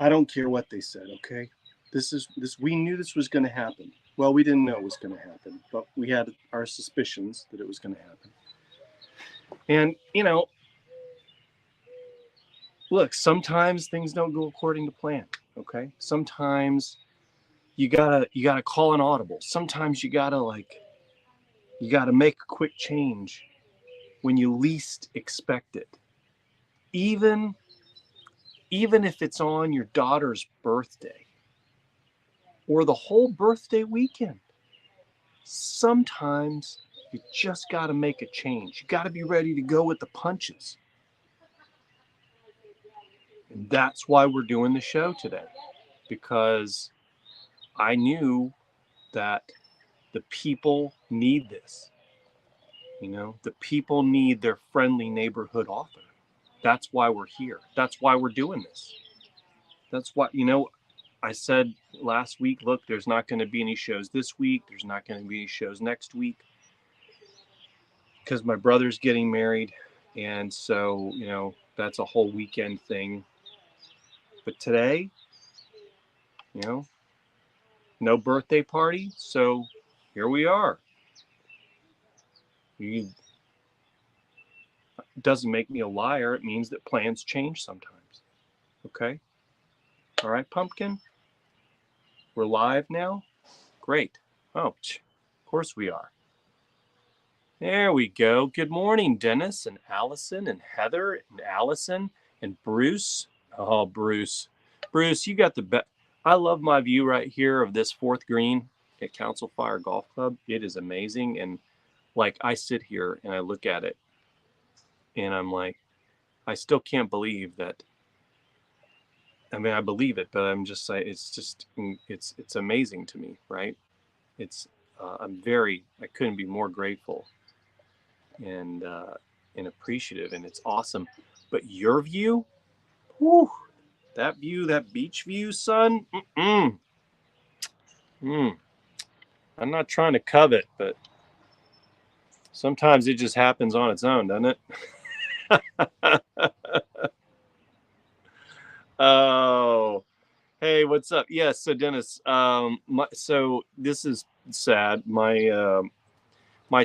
I don't care what they said, okay? We knew this was going to happen. Well, we didn't know it was going to happen, but we had our suspicions that it was going to happen. And, look, sometimes things don't go according to plan, okay? Sometimes you gotta call an audible. Sometimes you gotta make a quick change when you least expect it. Even even if it's on your daughter's birthday or the whole birthday weekend. Sometimes you just got to make a change. You got to be ready to go with the punches. And that's why we're doing the show today, because I knew that the people need this. The people need their friendly neighborhood author. That's why we're here. That's why we're doing this. That's why, I said last week, look, there's not going to be any shows this week. There's not going to be any shows next week because my brother's getting married. And so, that's a whole weekend thing. But today, no birthday party. So here we are. It doesn't make me a liar. It means that plans change sometimes. Okay. All right, Pumpkin. We're live now. Great. Oh, of course we are. There we go. Good morning, Dennis and Allison and Heather and Allison and Bruce. Oh, Bruce. Bruce, you got the best. I love my view right here of this fourth green at Council Fire Golf Club. It is amazing. And I sit here and I look at it and I'm like, I still can't believe that. I mean, I believe it, but I'm just like, it's amazing to me, right? I couldn't be more grateful and appreciative, and it's awesome. But your view, whew, that beach view, son. I'm not trying to covet, but sometimes it just happens on its own, doesn't it? Oh, hey, what's up? Yes, so Dennis, so this is sad. My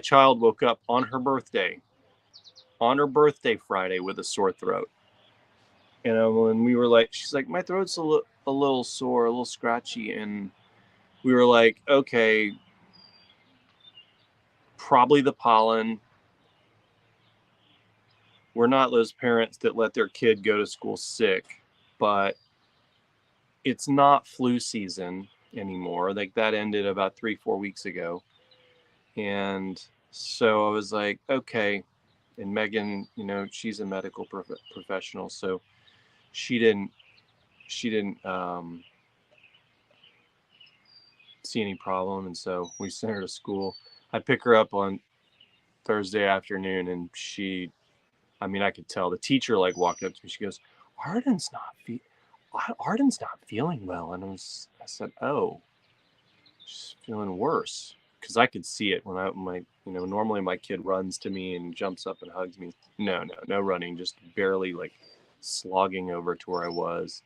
child woke up on her birthday Friday with a sore throat. When we were like, she's like, my throat's a little sore, a little scratchy. And we were like, okay, probably the pollen. We're not those parents that let their kid go to school sick, but it's not flu season anymore. Like that ended about 3-4 weeks ago. And so I was like, okay. And Megan, she's a medical professional. So she didn't see any problem. And so we sent her to school. I pick her up on Thursday afternoon and I could tell the teacher walked up to me. She goes, Arden's not feeling well. And I said, oh, she's feeling worse. Because I could see it when normally my kid runs to me and jumps up and hugs me. No running, just barely slogging over to where I was.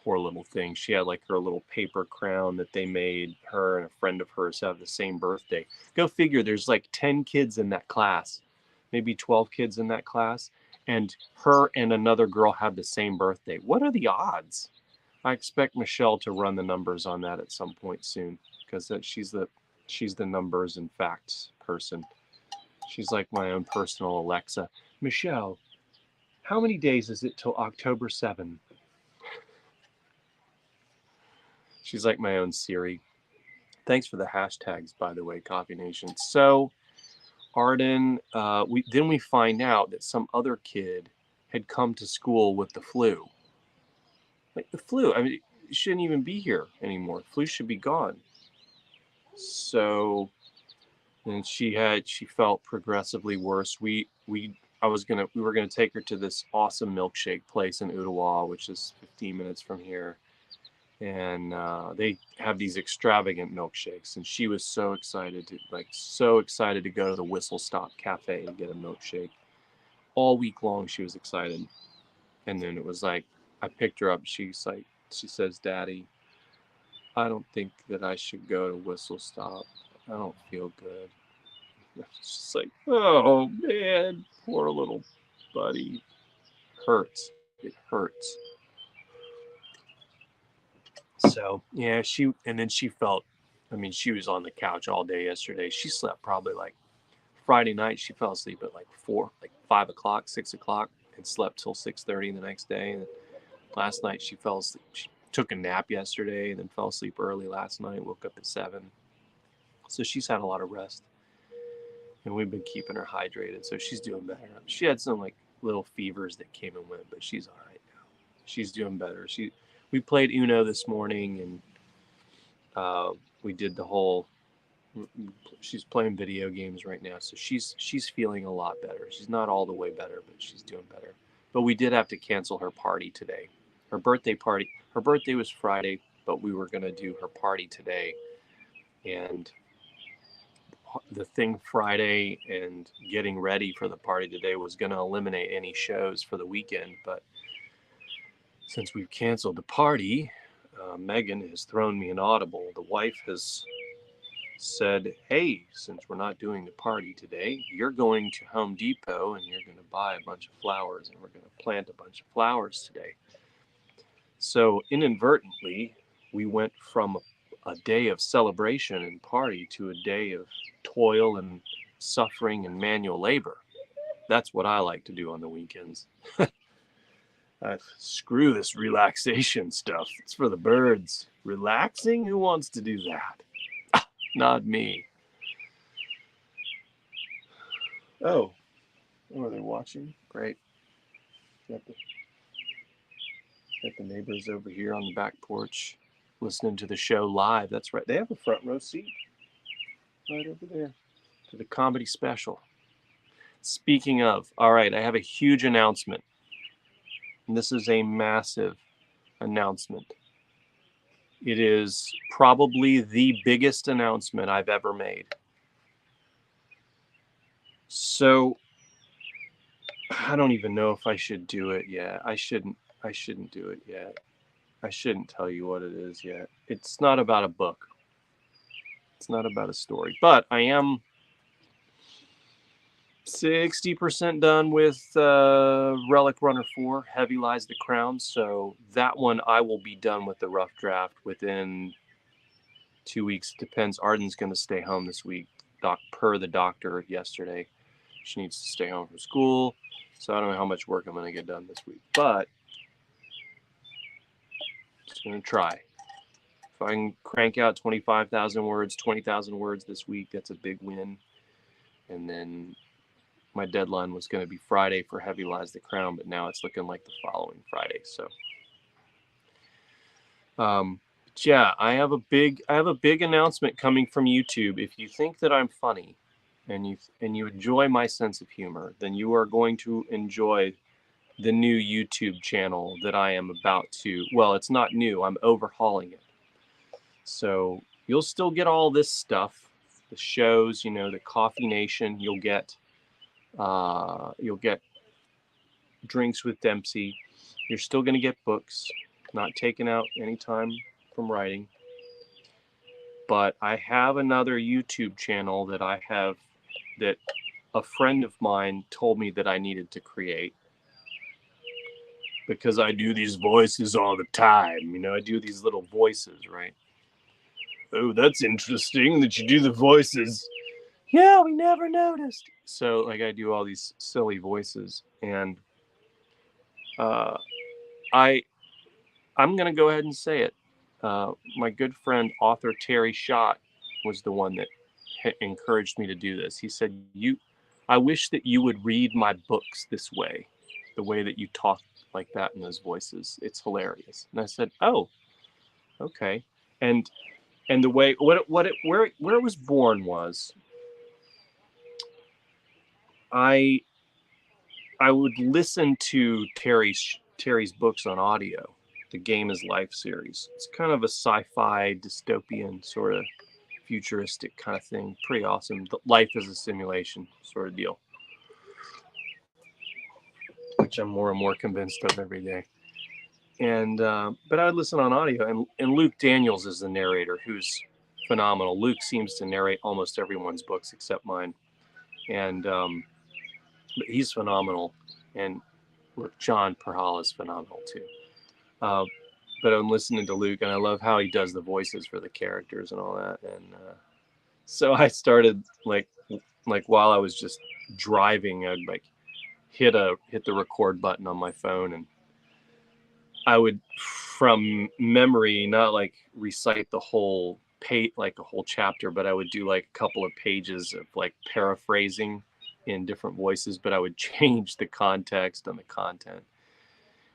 Poor little thing. She had her little paper crown that they made. Her and a friend of hers have the same birthday. Go figure, there's 10 kids in that class, maybe 12 kids in that class, and her and another girl have the same birthday. What are the odds? I expect Michelle to run the numbers on that at some point soon, because she's the numbers and facts person. She's like my own personal Alexa. Michelle, how many days is it till October 7? She's like my own Siri. Thanks for the hashtags, by the way, Coffee Nation. So, Arden, we find out that some other kid had come to school with the flu. The flu. I mean, it shouldn't even be here anymore. Flu should be gone. So, and she felt progressively worse. We were gonna take her to this awesome milkshake place in Ottawa, which is 15 minutes from here. And they have these extravagant milkshakes, and she was so excited to go to the Whistle Stop Cafe and get a milkshake. All week long, she was excited. And then it was I picked her up. She's like, She says, Daddy, I don't think that I should go to Whistle Stop. I don't feel good. It's just like, oh man, poor little buddy. Hurts. It hurts. So yeah, and then she felt. I mean, she was on the couch all day yesterday. She slept probably like Friday night. She fell asleep at like 5 o'clock, 6 o'clock, and slept till 6:30 the next day. And last night she fell asleep. She took a nap yesterday and then fell asleep early last night. Woke up at 7. So she's had a lot of rest, and we've been keeping her hydrated. So she's doing better. She had some like little fevers that came and went, but she's all right now. She's doing better. We played Uno this morning, and we did the whole. She's playing video games right now, so she's feeling a lot better. She's not all the way better, but she's doing better. But we did have to cancel her party today. Her birthday party. Her birthday was Friday, but we were gonna do her party today, and the thing Friday and getting ready for the party today was going to eliminate any shows for the weekend. But since we've canceled the party, Megan has thrown me an audible. The wife has said, hey, since we're not doing the party today, you're going to Home Depot and you're going to buy a bunch of flowers, and we're going to plant a bunch of flowers today. So inadvertently, we went from a day of celebration and party to a day of toil and suffering and manual labor. That's what I like to do on the weekends. Screw this relaxation stuff. It's for the birds. Relaxing? Who wants to do that? Not me. Oh, are they watching? Great. Got the neighbors over here on the back porch listening to the show live. That's right. They have a front row seat right over there to the comedy special. Speaking of, all right, I have a huge announcement. And this is a massive announcement. It is probably the biggest announcement I've ever made. So I don't even know if I should do it yet. I shouldn't do it yet. I shouldn't tell you what it is yet. It's not about a book. It's not about a story. But I am 60% done with Relic Runner 4, Heavy Lies the Crown. So that one I will be done with the rough draft within 2 weeks. Depends. Arden's going to stay home this week, per the doctor yesterday. She needs to stay home from school. So I don't know how much work I'm going to get done this week. But just going to try. If I can crank out 25,000 words, 20,000 words this week, that's a big win. And then my deadline was going to be Friday for Heavy Lies the Crown, but now it's looking like the following Friday. So, yeah, I have a big announcement coming from YouTube. If you think that I'm funny, and you enjoy my sense of humor, then you are going to enjoy the new YouTube channel that I am about to. Well, it's not new. I'm overhauling it. So you'll still get all this stuff, the shows, the Coffee Nation. You'll get Drinks with Dempsey. You're still going to get books, not taken out any time from writing. But I have another YouTube channel that a friend of mine told me that I needed to create, because I do these voices all the time. I do these little voices, right? Oh, that's interesting that you do the voices. Yeah, we never noticed. So, I do all these silly voices, and I'm gonna go ahead and say it. My good friend, author Terry Schott, was the one that encouraged me to do this. He said, I wish that you would read my books this way, the way that you talk like that in those voices. It's hilarious. And I said, oh, okay. And the way where it was born was, I would listen to Terry's books on audio, the Game is Life series. It's kind of a sci-fi dystopian sort of futuristic kind of thing. Pretty awesome. Life is a simulation sort of deal, which I'm more and more convinced of every day. And but I would listen on audio, and Luke Daniels is the narrator, who's phenomenal. Luke seems to narrate almost everyone's books except mine, and but he's phenomenal. And look, John Perhala is phenomenal too. Uh, but I'm listening to Luke, and I love how he does the voices for the characters and all that. And so I started like while I was just driving, I'd like hit the record button on my phone, and I would, from memory, not like recite the whole page, like a whole chapter, but I would do like a couple of pages of like paraphrasing in different voices, but I would change the context and the content.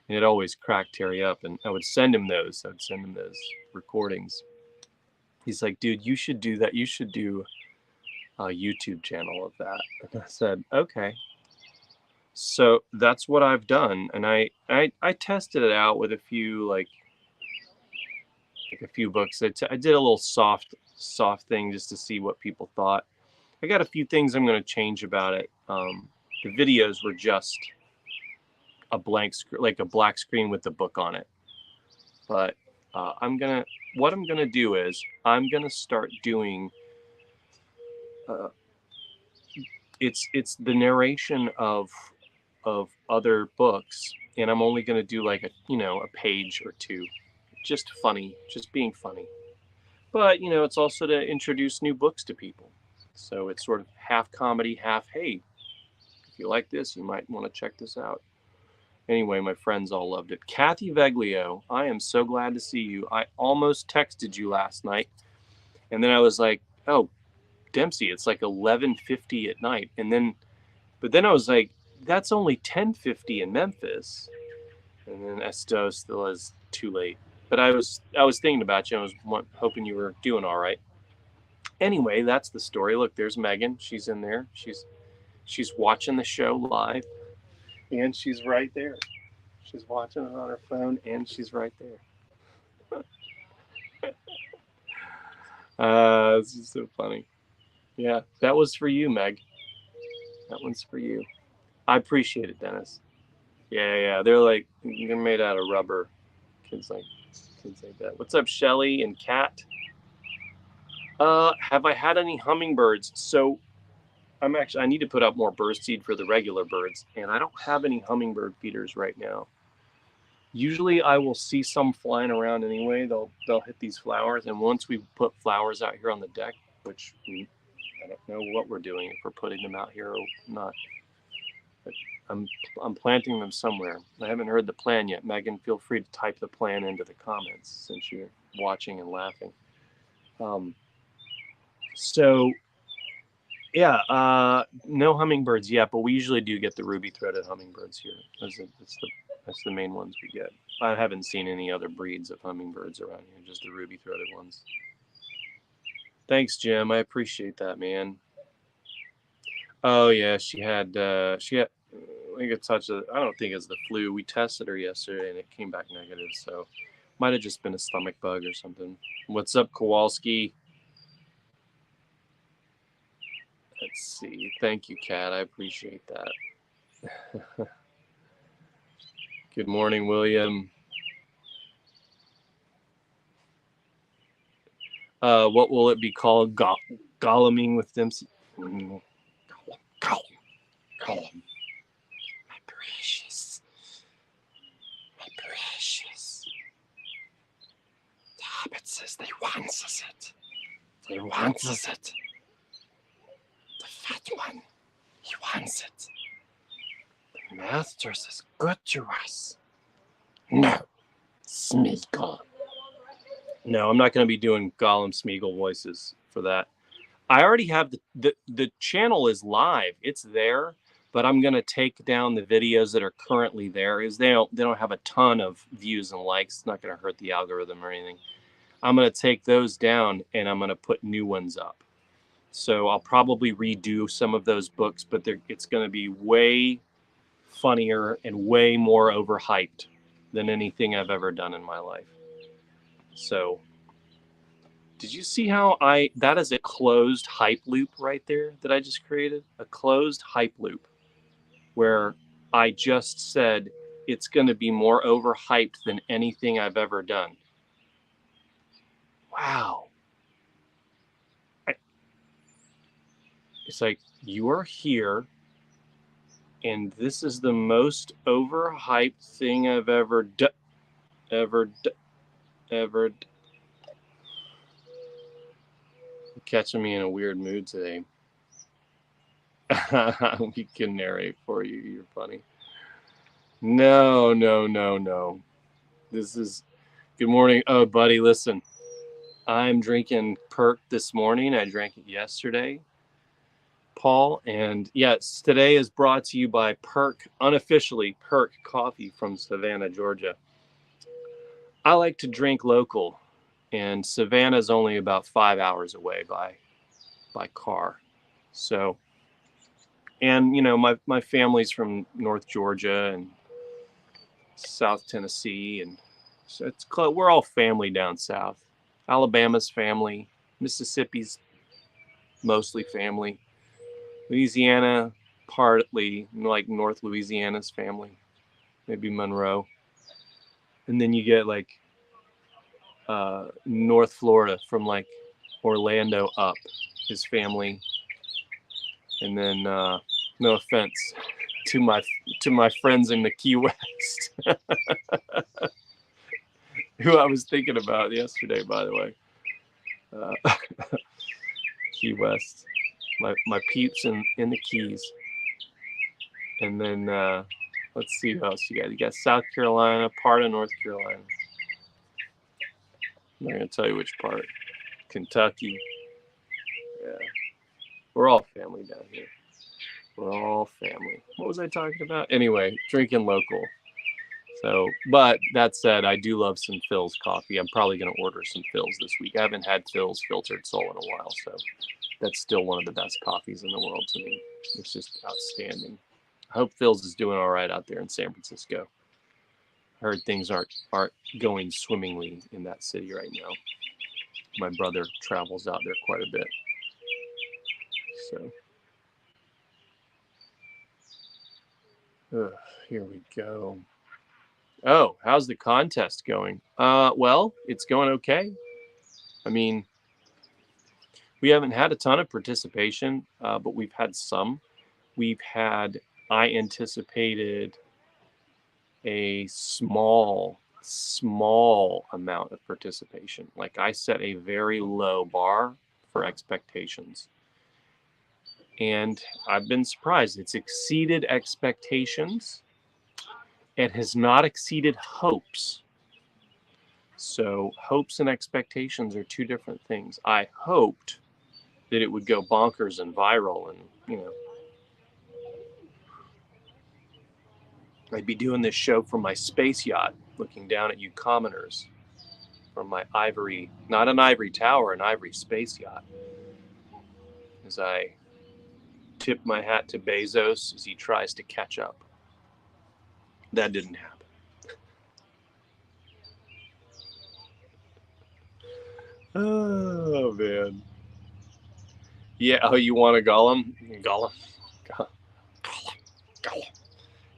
And it always cracked Terry up, and I would send him those. I would send him those recordings. He's like, dude, you should do that. You should do a YouTube channel of that. And I said, okay. So that's what I've done. And I tested it out with a few, like a few books. I did a little soft thing just to see what people thought. I got a few things I'm going to change about it. The videos were just a blank screen, like a black screen with the book on it. But what I'm gonna do is I'm gonna start doing. It's the narration of other books, and I'm only gonna do like a page or two, just funny, just being funny. But it's also to introduce new books to people. So it's sort of half comedy, half, hey, if you like this, you might want to check this out. Anyway, my friends all loved it. Kathy Veglio, I am so glad to see you. I almost texted you last night, and then I was like, oh, Dempsey, it's like 11:50 at night. But then I was like, that's only 10:50 in Memphis. And then Esto still is too late. But I was thinking about you. I was hoping you were doing all right. Anyway, that's the story. Look, there's Megan. She's in there. She's watching the show live. And she's right there. She's watching it on her phone, and she's right there. This is so funny. Yeah, that was for you, Meg. That one's for you. I appreciate it, Dennis. Yeah. They're made out of rubber. Kids like that. What's up, Shelly and Kat? Have I had any hummingbirds? So I need to put up more birdseed for the regular birds, and I don't have any hummingbird feeders right now. Usually I will see some flying around anyway. They'll hit these flowers, and once we put flowers out here on the deck, which I don't know what we're doing, if we're putting them out here or not. But I'm planting them somewhere. I haven't heard the plan yet. Megan, feel free to type the plan into the comments since you're watching and laughing. So yeah, no hummingbirds yet, but we usually do get the ruby-throated hummingbirds here. That's the main ones we get. I haven't seen any other breeds of hummingbirds around here, just the ruby-throated ones. Thanks, Jim. I appreciate that, man. Oh yeah, she had I think a touch of, I don't think it's the flu. We tested her yesterday and it came back negative, so might have just been a stomach bug or something. What's up, Kowalski? Let's see. Thank you, Kat. I appreciate that. Good morning, William. What will it be called? Golluming with Dempsey. Gollum. My precious. My precious. The Hobbit says they wants it. They wants it. The fat one. He wants it. The Masters is good to us. No. Smeagol. No, I'm not going to be doing Gollum Smeagol voices for that. I already have the channel is live. It's there, but I'm going to take down the videos that are currently there because they don't have a ton of views and likes. It's not going to hurt the algorithm or anything. I'm going to take those down and I'm going to put new ones up. So I'll probably redo some of those books, but it's going to be way funnier and way more overhyped than anything I've ever done in my life. So did you see how that is a closed hype loop right there that I just created? A closed hype loop where I just said, it's going to be more overhyped than anything I've ever done. Wow. It's like, you are here, and this is the most overhyped thing I've ever done. Catching me in a weird mood today. We can narrate for you. You're funny. No. This is good morning. Oh, buddy, listen. I'm drinking Perk this morning. I drank it yesterday, Paul. And yes, today is brought to you by Perk, unofficially Perk Coffee from Savannah, Georgia. I like to drink local, and Savannah is only about 5 hours away by car. So, and you know, my family's from North Georgia and South Tennessee, and so it's close. We're all family down south. Alabama's family, Mississippi's mostly family, Louisiana partly, like North Louisiana's family, maybe Monroe, and then you get like North Florida from like Orlando up, his family, and then no offense to my friends in the Key West, who I was thinking about yesterday, by the way. Key West, my peeps in the Keys, and then let's see who else you got. You got South Carolina, part of North Carolina. I'm not gonna tell you which part. Kentucky. Yeah, we're all family down here. We're all family. What was I talking about? Anyway, drinking local. So, but that said, I do love some Phil's coffee. I'm probably going to order some Phil's this week. I haven't had Phil's Filtered Soul in a while, so that's still one of the best coffees in the world to me. It's just outstanding. I hope Phil's is doing all right out there in San Francisco. I heard things aren't going swimmingly in that city right now. My brother travels out there quite a bit. So, here we go. Oh, how's the contest going? Well, it's going okay. I mean, we haven't had a ton of participation, but we've had some. I anticipated a small amount of participation. Like, I set a very low bar for expectations. And I've been surprised. It's exceeded expectations. It has not exceeded hopes. So hopes and expectations are two different things. I hoped that it would go bonkers and viral, and you know, I'd be doing this show from my space yacht, looking down at you commoners from my ivory, not an ivory tower, an ivory space yacht, as I tip my hat to Bezos as he tries to catch up. That didn't happen. Oh, man. Yeah, oh, you want a Gollum? Gollum.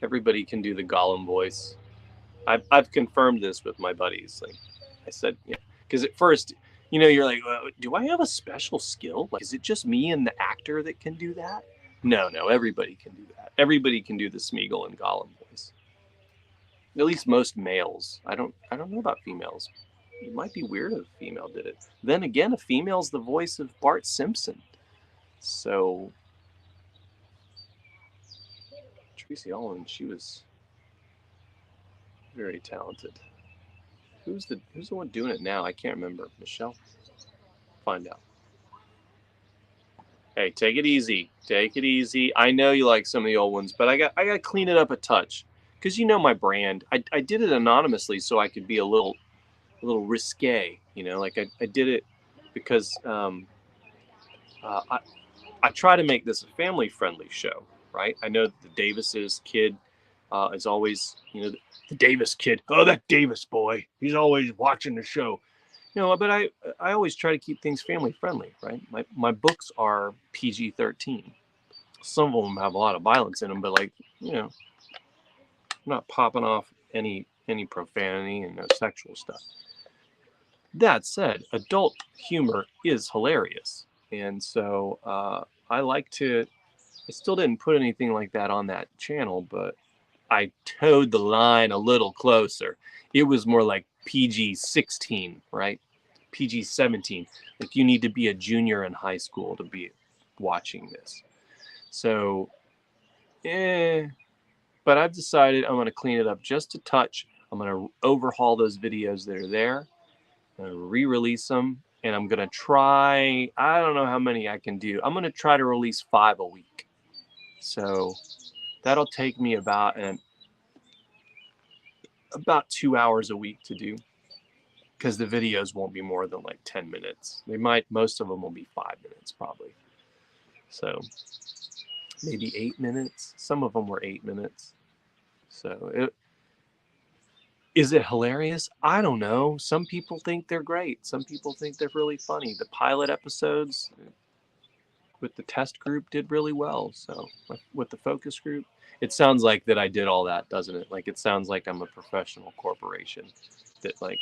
Everybody can do the Gollum voice. I've confirmed this with my buddies. Like I said, yeah, because at first, you know, you're like, well, do I have a special skill? Like, is it just me and the actor that can do that? No, everybody can do that. Everybody can do the Smeagol and Gollum voice. At least most males. I don't know about females. It might be weird if a female did it. Then again, a female's the voice of Bart Simpson. So Tracy Ullman, she was very talented. Who's the one doing it now? I can't remember. Michelle? Find out. Hey, take it easy. Take it easy. I know you like some of the old ones, but I got to clean it up a touch. Because you know my brand. I did it anonymously so I could be a little risque, you know, like I did it because I try to make this a family-friendly show, right? I know the Davis's kid is always, you know, the Davis kid. Oh, that Davis boy. He's always watching the show. You know, but I always try to keep things family-friendly, right? My books are PG-13. Some of them have a lot of violence in them, but like, you know, I'm not popping off any profanity and no sexual stuff. That said, adult humor is hilarious, and so I like to. I still didn't put anything like that on that channel, but I towed the line a little closer. It was more like PG-16, right? PG-17. Like you need to be a junior in high school to be watching this. So, but I've decided I'm going to clean it up just a touch. I'm going to overhaul those videos that are there. I'm going to re-release them, and I'm going to try, I don't know how many I can do. I'm going to try to release 5 a week. So that'll take me about 2 hours a week to do, because the videos won't be more than like 10 minutes. Most of them will be 5 minutes probably. So maybe 8 minutes. Some of them were 8 minutes. So is it hilarious? I don't know. Some people think they're great. Some people think they're really funny. The pilot episodes with the test group did really well. So with the focus group, it sounds like that I did all that, doesn't it? Like it sounds like I'm a professional corporation that like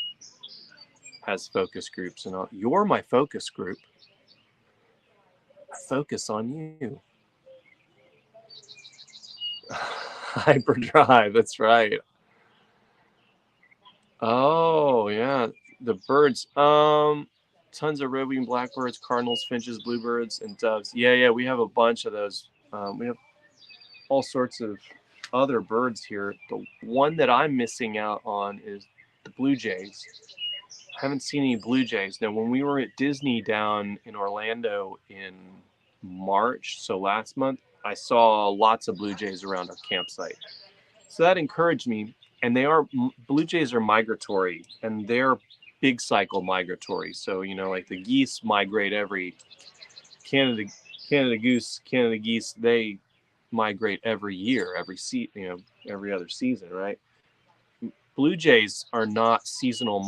has focus groups and all. You're my focus group. I focus on you. Hyperdrive, that's right. Oh yeah, the birds. Tons of red-winged blackbirds, cardinals, finches, bluebirds, and doves. Yeah, we have a bunch of those. We have all sorts of other birds here. The one that I'm missing out on is the blue jays. I haven't seen any blue jays. Now, when we were at Disney down in Orlando in March, so last month, I saw lots of blue jays around our campsite. So that encouraged me. And blue jays are migratory, and they're big cycle migratory. So, like the geese migrate Canada goose, Canada geese, they migrate every year, every other season, right? Blue jays are not seasonal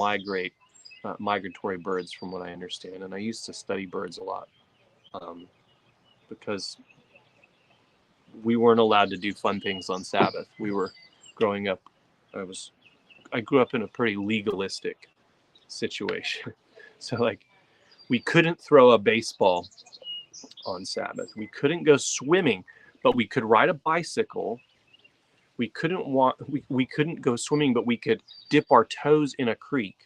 migratory birds, from what I understand. And I used to study birds a lot because we weren't allowed to do fun things on Sabbath. We were growing up. I grew up in a pretty legalistic situation. So like we couldn't throw a baseball on Sabbath. We couldn't go swimming, but we could ride a bicycle. We couldn't go swimming, but we could dip our toes in a creek.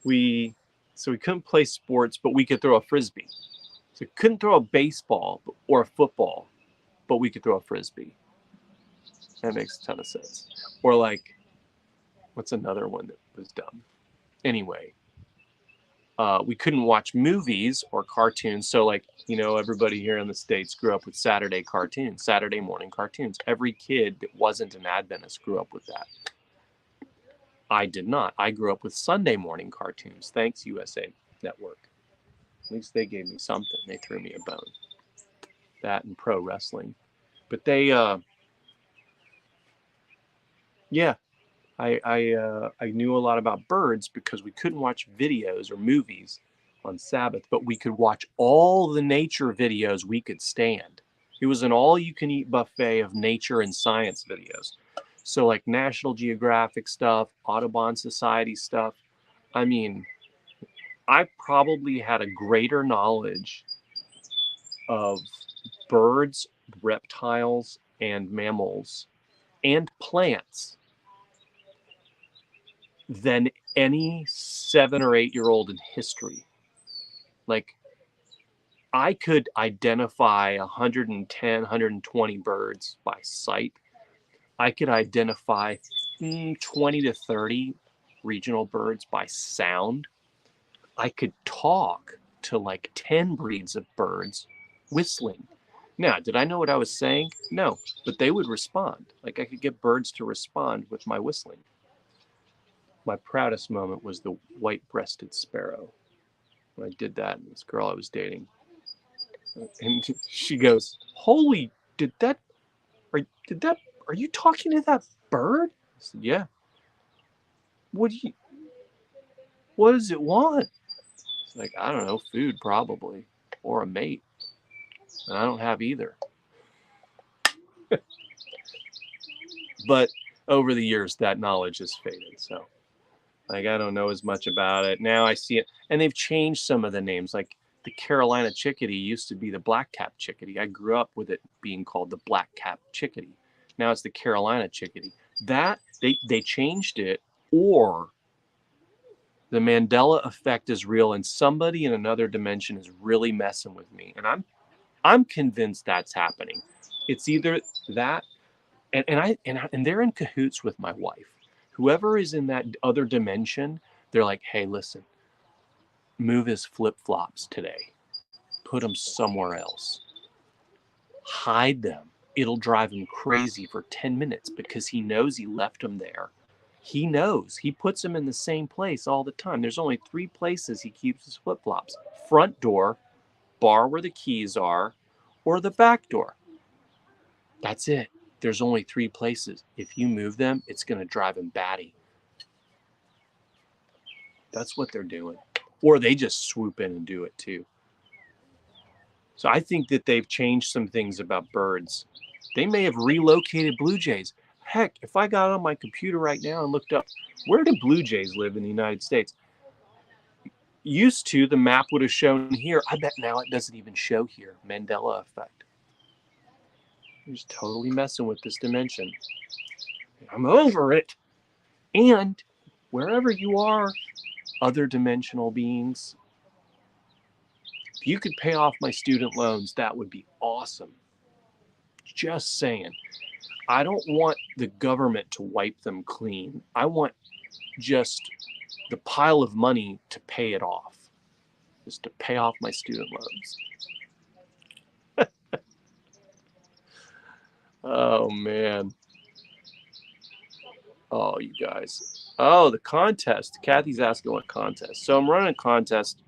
We couldn't play sports, but we could throw a frisbee. So we couldn't throw a baseball or a football, but we could throw a frisbee. That makes a ton of sense. Or like, what's another one that was dumb? Anyway, we couldn't watch movies or cartoons. So like, everybody here in the States grew up with Saturday morning cartoons. Every kid that wasn't an Adventist grew up with that. I did not. I grew up with Sunday morning cartoons. Thanks, USA Network. At least they gave me something. They threw me a bone. That and pro wrestling. But they, yeah, I knew a lot about birds because we couldn't watch videos or movies on Sabbath, but we could watch all the nature videos we could stand. It was an all-you-can-eat buffet of nature and science videos. So like National Geographic stuff, Audubon Society stuff. I mean, I probably had a greater knowledge of birds, reptiles, and mammals, and plants than any 7 or 8 year old in history. Like, I could identify 110, 120 birds by sight. I could identify 20 to 30 regional birds by sound. I could talk to like 10 breeds of birds whistling. Now, did I know what I was saying? No, but they would respond. Like I could get birds to respond with my whistling. My proudest moment was the white-breasted sparrow. When I did that, and this girl I was dating, and she goes, "Holy, are you talking to that bird?" I said, "Yeah." What does it want? It's like, I don't know, food probably, or a mate. And I don't have either. But over the years, that knowledge has faded. So, like, I don't know as much about it. Now I see it. And they've changed some of the names. Like the Carolina chickadee used to be the black-capped chickadee. I grew up with it being called the black-capped chickadee. Now it's the Carolina chickadee. That, they changed it, or the Mandela effect is real and somebody in another dimension is really messing with me. And I'm convinced that's happening. It's either that, and they're in cahoots with my wife. Whoever is in that other dimension, they're like, hey, listen, move his flip-flops today. Put them somewhere else. Hide them. It'll drive him crazy for 10 minutes because he knows he left them there. He knows. He puts them in the same place all the time. There's only 3 places he keeps his flip-flops. Front door, bar where the keys are, or the back door. That's it. There's only 3 places. If you move them, it's going to drive him batty. That's what they're doing. Or they just swoop in and do it too. So I think that they've changed some things about birds. They may have relocated blue jays. Heck, if I got on my computer right now and looked up, where do blue jays live in the United States? Used to, the map would have shown here. I bet now it doesn't even show here. Mandela effect. You're just totally messing with this dimension. I'm over it. And wherever you are, other dimensional beings, if you could pay off my student loans, that would be awesome. Just saying. I don't want the government to wipe them clean. I want just the pile of money to pay it off. Just to pay off my student loans. Oh, man. Oh, you guys. Oh, the contest. Kathy's asking what contest. So I'm running a contest.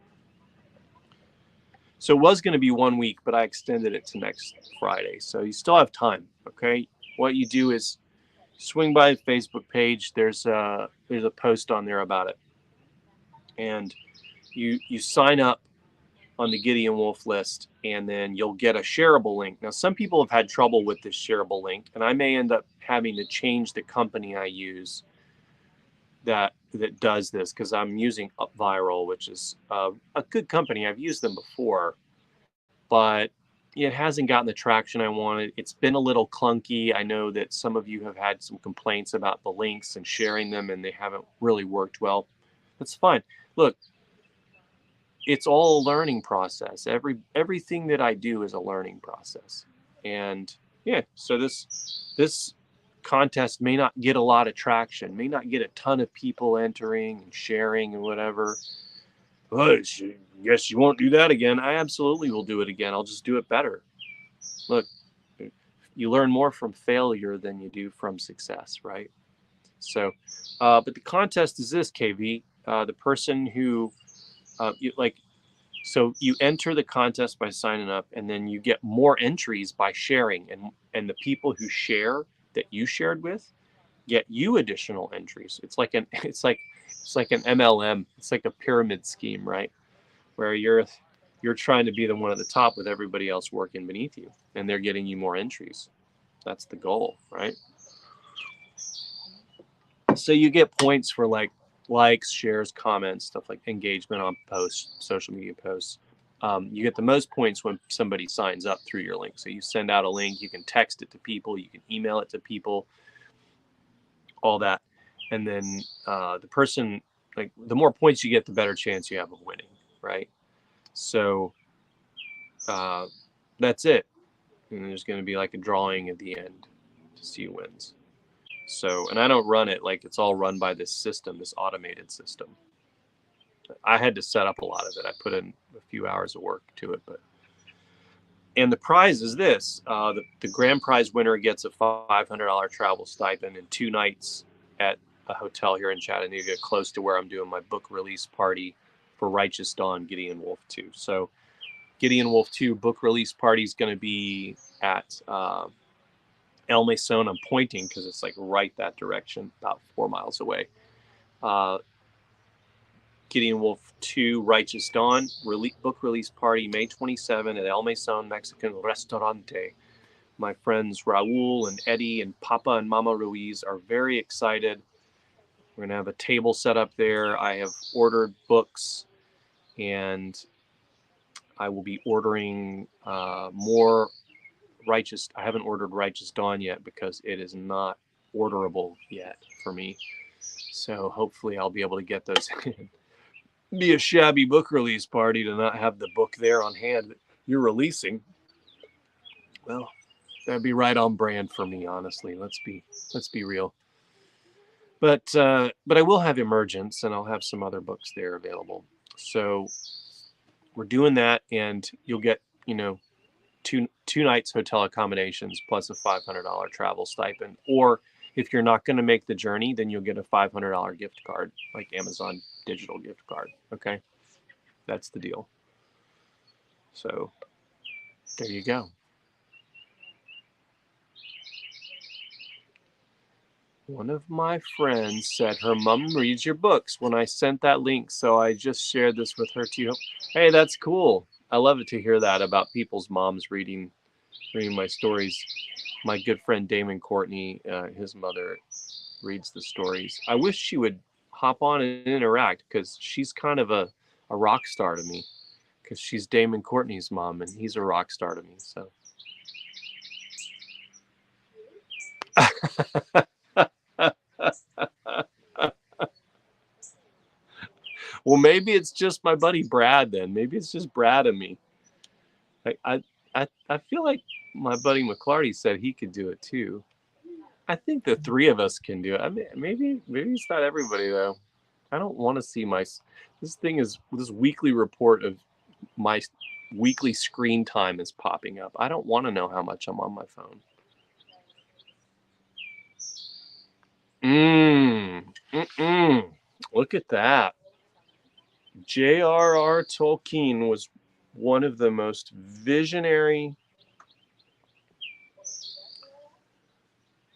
So it was going to be 1 week, but I extended it to next Friday. So you still have time, okay? What you do is swing by the Facebook page. There's a post on there about it. And you sign up on the Gideon Wolf list, and then you'll get a shareable link. Now, some people have had trouble with this shareable link, and I may end up having to change the company I use that does this, because I'm using UpViral, which is a good company. I've used them before, but it hasn't gotten the traction I wanted. It's been a little clunky. I know that some of you have had some complaints about the links and sharing them, and they haven't really worked well. That's fine. Look, it's all a learning process. Everything that I do is a learning process. And yeah, so this contest may not get a lot of traction, may not get a ton of people entering and sharing and whatever. Well, I guess you won't do that again. I absolutely will do it again. I'll just do it better. Look, you learn more from failure than you do from success, right? So, but the contest is this, KV. The person who, so you enter the contest by signing up, and then you get more entries by sharing, and the people who share that you shared with get you additional entries. It's like an MLM. It's like a pyramid scheme, right? Where you're trying to be the one at the top with everybody else working beneath you, and they're getting you more entries. That's the goal, right? So you get points for likes, shares, comments, stuff like engagement on posts, social media posts. You get the most points when somebody signs up through your link. So you send out a link, you can text it to people, you can email it to people, all that. And then the person, like, the more points you get, the better chance you have of winning, right? So that's it. And there's going to be like a drawing at the end to see who wins. So, and I don't run it, like, it's all run by this system, this automated system. I had to set up a lot of it. I put in a few hours of work to it, and the prize is this: the grand prize winner gets a $500 travel stipend and 2 nights at a hotel here in Chattanooga, close to where I'm doing my book release party for Righteous Dawn, Gideon Wolf 2. So Gideon Wolf 2 book release party is going to be at El Mason. I'm pointing because it's like right that direction, about 4 miles away. Gideon Wolf 2 Righteous Dawn book release party May 27 at El Mason Mexican Restaurante. my friends Raul and Eddie and Papa and Mama Ruiz are very excited. We're going to have a table set up there. I have ordered books, and I will be ordering more Righteous. I haven't ordered Righteous Dawn yet because it is not orderable yet for me. So hopefully I'll be able to get those in. Be a shabby book release party to not have the book there on hand that you're releasing. Well, that'd be right on brand for me, honestly. Let's be real. But I will have Emergence, and I'll have some other books there available. So we're doing that, and you'll get, two nights hotel accommodations plus a $500 travel stipend. Or if you're not going to make the journey, then you'll get a $500 gift card, like Amazon digital gift card. Okay, that's the deal. So there you go. One of my friends said her mom reads your books when I sent that link, so I just shared this with her too. Hey, that's cool. I love it to hear that about people's moms reading my stories. My good friend Damon Courtney, his mother reads the stories. I wish she would hop on and interact, because she's kind of a rock star to me, because she's Damon Courtney's mom and he's a rock star to me. So well, maybe it's just my buddy Brad then. Maybe it's just Brad and me. I feel like my buddy McClarty said he could do it too. I think the three of us can do it. I mean, maybe it's not everybody though. I don't want to see this weekly report of my weekly screen time is popping up. I don't want to know how much I'm on my phone. Look at that. J.R.R. Tolkien was one of the most visionary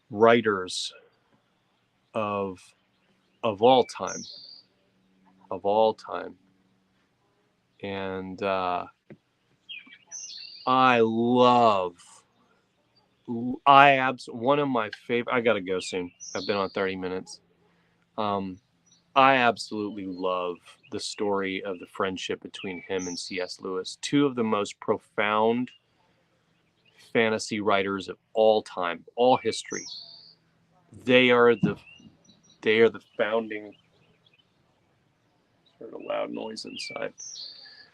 writers of all time. And one of my favorite. I gotta go soon. I've been on 30 minutes. I absolutely love the story of the friendship between him and C.S. Lewis, two of the most profound fantasy writers of all time, all history. They are the founding. Heard a loud noise inside.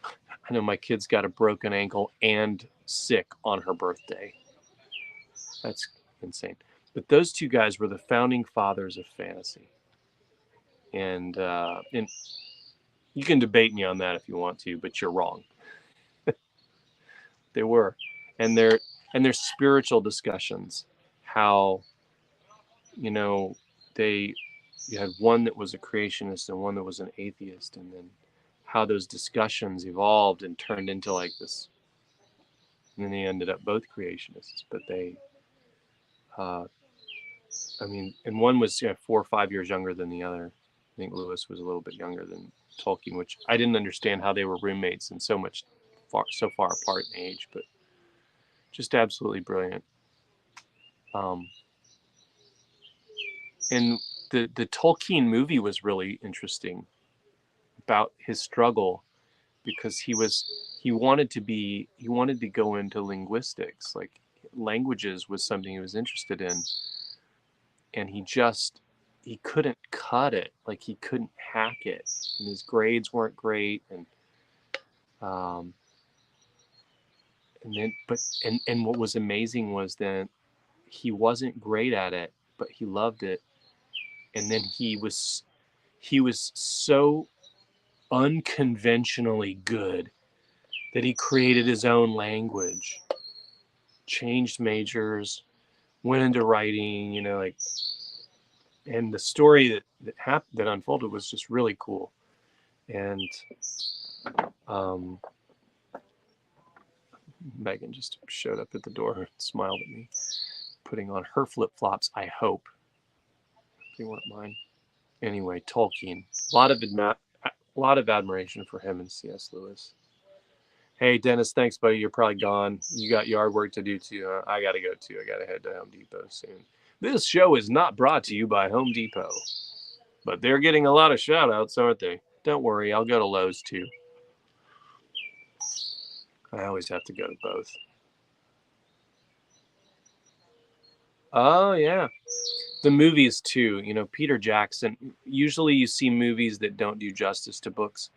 I know my kid's got a broken ankle and sick on her birthday. That's insane. But those two guys were the founding fathers of fantasy. And you can debate me on that if you want to, but you're wrong. They were. And their spiritual discussions, how, you had one that was a creationist and one that was an atheist, and then how those discussions evolved and turned into like this. And then they ended up both creationists, but they, and one was 4 or 5 years younger than the other. I think Lewis was a little bit younger than Tolkien, which I didn't understand how they were roommates and so far apart in age, but just absolutely brilliant. And the Tolkien movie was really interesting about his struggle, because he wanted to go into linguistics, like languages was something he was interested in, and he couldn't cut it, like he couldn't hack it, and his grades weren't great, and what was amazing was that he wasn't great at it, but he loved it, and then he was so unconventionally good that he created his own language, changed majors, went into writing, and the story that unfolded was just really cool. And Megan just showed up at the door and smiled at me, putting on her flip-flops, I hope. They weren't mine. Anyway, Tolkien. A lot of admiration for him and C.S. Lewis. Hey, Dennis, thanks, buddy. You're probably gone. You got yard work to do, too. I got to go, too. I got to head to Home Depot soon. This show is not brought to you by Home Depot, but they're getting a lot of shout-outs, aren't they? Don't worry. I'll go to Lowe's, too. I always have to go to both. Oh, yeah. The movies, too. You know, Peter Jackson. Usually you see movies that don't do justice to books.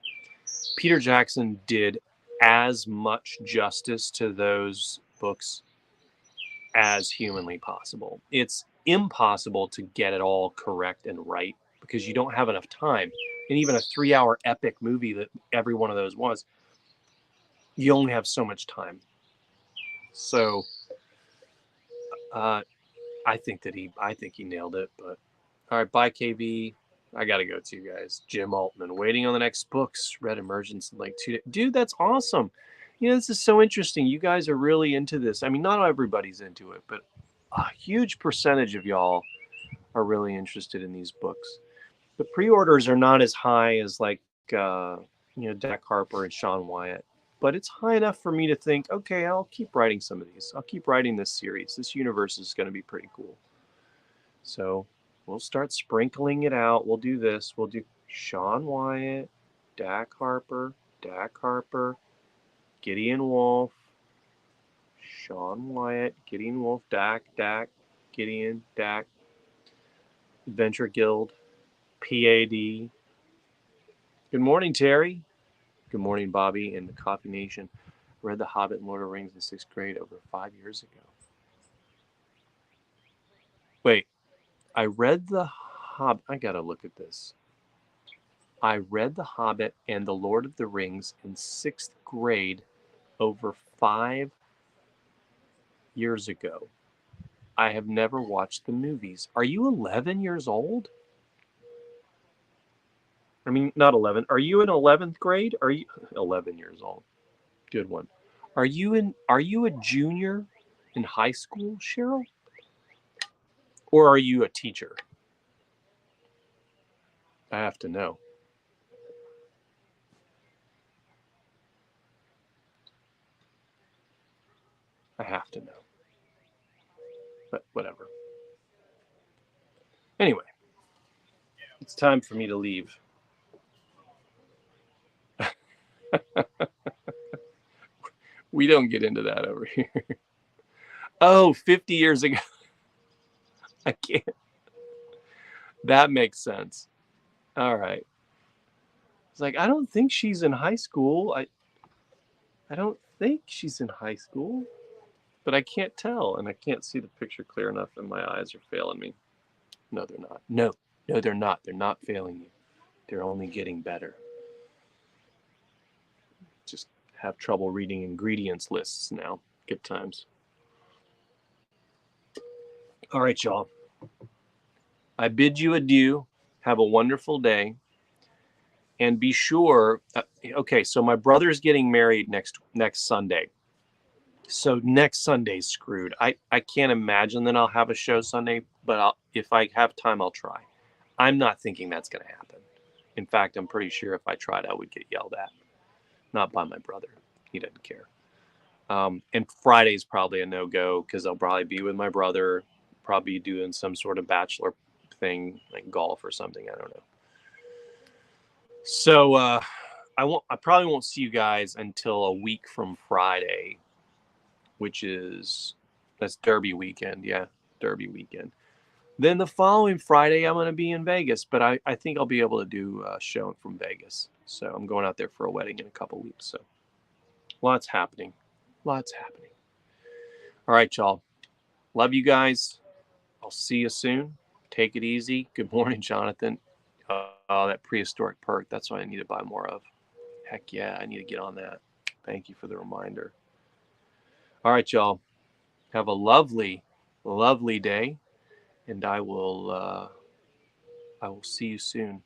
Peter Jackson did as much justice to those books as humanly possible. It's impossible to get it all correct and right because you don't have enough time. And even a 3-hour epic movie that every one of those was, you only have so much time. So I think he nailed it. But all right, bye KB. I gotta go too, guys. Jim Altman waiting on the next books. Read Emergence in like 2 days. Dude, that's awesome. You know, this is so interesting. You guys are really into this. I mean, not everybody's into it, but a huge percentage of y'all are really interested in these books. The pre-orders are not as high as like Dak Harper and Sean Wyatt, but it's high enough for me to think, okay, I'll keep writing some of these. I'll keep writing this series. This universe is going to be pretty cool. So we'll start sprinkling it out. We'll do this. We'll do Sean Wyatt, Dak Harper, Gideon Wolf, Sean Wyatt, Gideon Wolf, Dak, Gideon, Dak, Adventure Guild, PAD. Good morning, Terry. Good morning, Bobby and the Coffee Nation. Read The Hobbit and Lord of the Rings in 6th grade over 5 years ago. Wait, I read The Hobbit. I gotta look at this. I read The Hobbit and The Lord of the Rings in 6th grade over 5 years ago. I have never watched the movies. Are you 11 years old? I mean, not 11. Are you in 11th grade? Are you 11 years old? Good one. Are you a junior in high school, Cheryl? Or are you a teacher? I have to know. I have to know. But whatever. Anyway, it's time for me to leave. We don't get into that over here. Oh, 50 years ago. I can't. That makes sense. All right. It's like, I don't think she's in high school. I don't think she's in high school, but I can't tell, and I can't see the picture clear enough, and my eyes are failing me. No, they're not. No, they're not. They're not failing you. They're only getting better. Just have trouble reading ingredients lists now. Good times. All right, y'all. I bid you adieu. Have a wonderful day. And be sure, okay, so my brother's getting married next Sunday. So next Sunday's screwed. I can't imagine that I'll have a show Sunday, but if I have time, I'll try. I'm not thinking that's going to happen. In fact, I'm pretty sure if I tried, I would get yelled at. Not by my brother. He doesn't care. And Friday's probably a no-go because I'll probably be with my brother, probably doing some sort of bachelor thing, like golf or something. I don't know. So I probably won't see you guys until a week from Friday, that's Derby weekend. Yeah, Derby weekend. Then the following Friday, I'm going to be in Vegas, but I think I'll be able to do a show from Vegas. So I'm going out there for a wedding in a couple weeks. So lots happening. Lots happening. All right, y'all. Love you guys. I'll see you soon. Take it easy. Good morning, Jonathan. That prehistoric perk. That's what I need to buy more of. Heck yeah, I need to get on that. Thank you for the reminder. All right, y'all. Have a lovely, lovely day, and I will see you soon.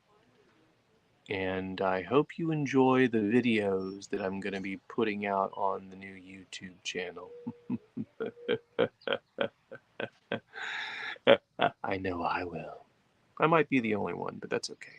And I hope you enjoy the videos that I'm going to be putting out on the new YouTube channel. I know I will. I might be the only one, but that's okay.